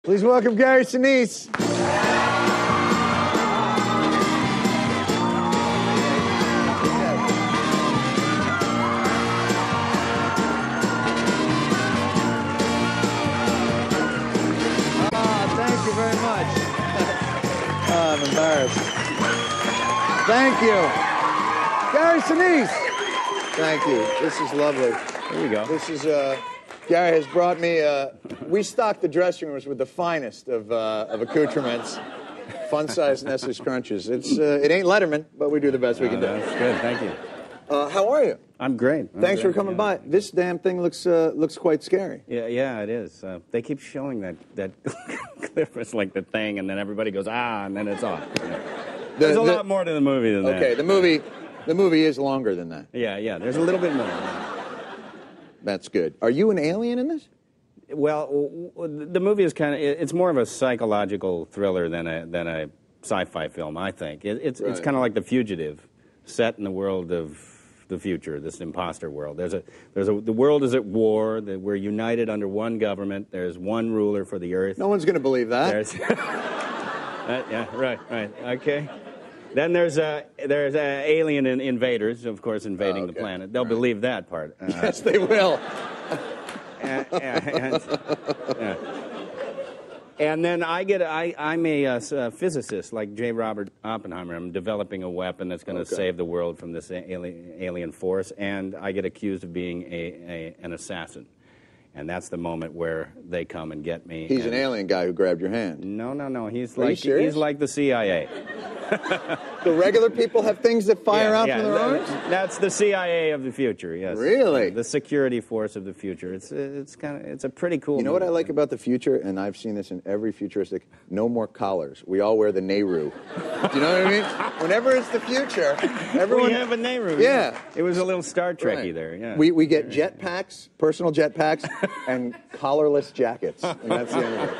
Please welcome Gary Sinise. Thank you very much. I'm embarrassed. Thank you. Gary Sinise. Thank you. This is lovely. There you go. This is, Gary has brought me, we stock the dressing rooms with the finest of accoutrements. Fun-sized Nestle Crunches. It ain't Letterman, but we do the best we can do. That's good. Thank you. How are you? I'm great. Thanks for coming by. This damn thing looks quite scary. Yeah, it is. They keep showing that clip. It's like the thing, and then everybody goes, and then it's off. There's a lot more to the movie than that. Okay, the movie is longer than that. Yeah. There's a little bit more. That's good. Are you an alien in this? Well, the movie is it's more of a psychological thriller than a sci-fi film, I think. It's kind of like The Fugitive, set in the world of the future, this imposter world. The world is at war. We're united under one government. There's one ruler for the earth. No one's going to believe that. Yeah, right. Okay. Then there's alien invaders, of course, invading the planet. They'll believe that part. Yes, they will. And then I'm a physicist like J. Robert Oppenheimer. I'm developing a weapon that's going to save the world from this alien force, and I get accused of being an assassin. And that's the moment where they come and get me. He's an alien guy who grabbed your hand. No. He's serious? like the CIA. The regular people have things that fire out from their arms? That's the CIA of the future, yes. Really? The security force of the future. It's a pretty cool You know what I like about the future, and I've seen this in every futuristic, no more collars. We all wear the Nehru. Do you know what I mean? Whenever it's the future, everyone... We have a Nehru. Yeah. It was a little Star Trek-y there, yeah. We get jetpacks, personal jetpacks, and collarless jackets. And that's the end of it.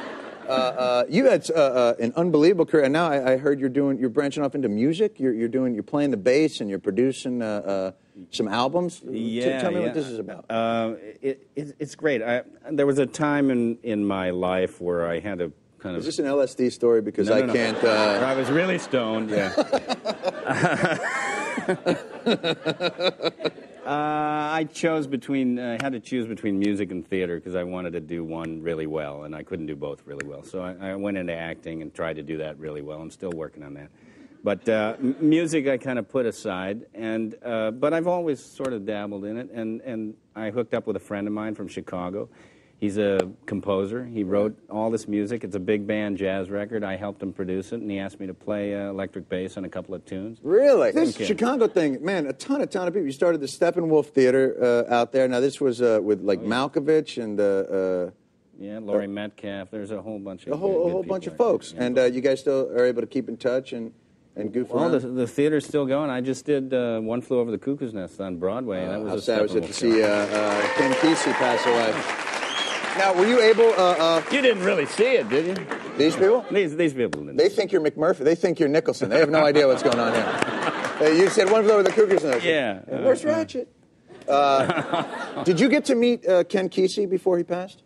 You had an unbelievable career, and now I heard you're branching off into music. You're playing the bass, and you're producing some albums. Tell me what this is about. It's great. There was a time in my life where I had to kind of. Is this an LSD story? Because I can't. I was really stoned. Yeah. I had to choose between music and theater because I wanted to do one really well, and I couldn't do both really well. So I went into acting and tried to do that really well. I'm still working on that. But music I kind of put aside, but I've always sort of dabbled in it, and I hooked up with a friend of mine from Chicago. He's a composer. He wrote all this music. It's a big band jazz record. I helped him produce it, and he asked me to play electric bass on a couple of tunes. Really? This Chicago thing, man, a ton of people. You started the Steppenwolf Theater out there. Now, this was with, like, Malkovich and... yeah, Laurie Metcalf. There's a whole bunch of a whole bunch of folks. Yeah. And you guys still are able to keep in touch and goof around? Well, the theater's still going. I just did One Flew Over the Cuckoo's Nest on Broadway. That was how sad was it to see Ken Kesey pass away. Now, were you able... you didn't really see it, did you? These people? These people didn't. They think you're McMurphy. They think you're Nicholson. They have no idea what's going on here. You said One Flew Over the Cuckoo's Nest. Yeah. Where's Ratchet? Did you get to meet Ken Kesey before he passed?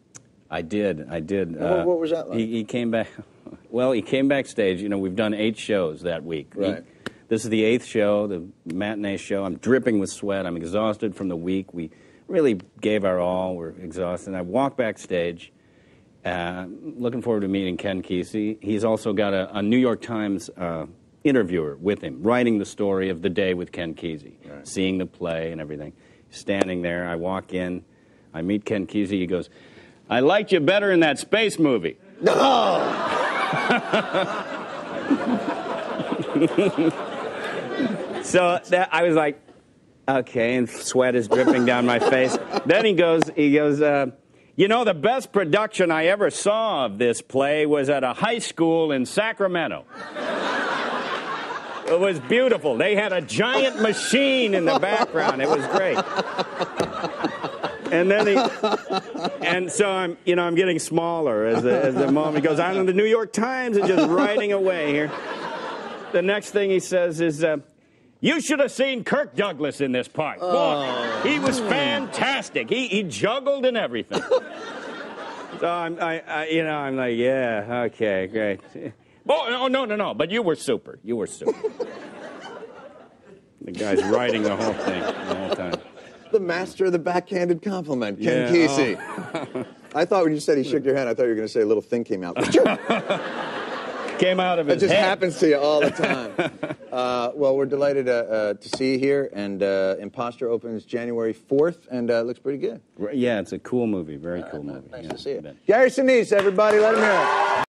I did. What was that like? He came back... Well, he came backstage. You know, we've done 8 shows that week. Right. This is the 8th show, the matinee show. I'm dripping with sweat. I'm exhausted from the week. We really gave our all. We're exhausted. And I walk backstage, looking forward to meeting Ken Kesey. He's also got a New York Times interviewer with him, writing the story of the day with Ken Kesey, seeing the play and everything. Standing there, I walk in, I meet Ken Kesey. He goes, "I liked you better in that space movie." No! So I was like, okay, and sweat is dripping down my face. Then he goes, you know, the best production I ever saw of this play was at a high school in Sacramento. It was beautiful. They had a giant machine in the background. It was great. And then so I'm getting smaller as the moment goes on in the New York Times and just writing away here. The next thing he says is, "You should have seen Kirk Douglas in this part. Boy, he was fantastic. He juggled and everything." So I'm like, yeah, okay, great. Oh, no. But you were super. You were super. The guy's writing the whole thing the whole time. The master of the backhanded compliment, Ken Yeah, Kesey. I thought when you said he shook your hand, I thought you were going to say a little thing came out. Came out of his It just head. happens to you all the time. Well, we're delighted to see you here, and Imposter opens January 4th, and it looks pretty good. Yeah, it's a cool movie. Very cool movie. Nice yeah, to see you. I bet. Gary Sinise, everybody, let him hear it.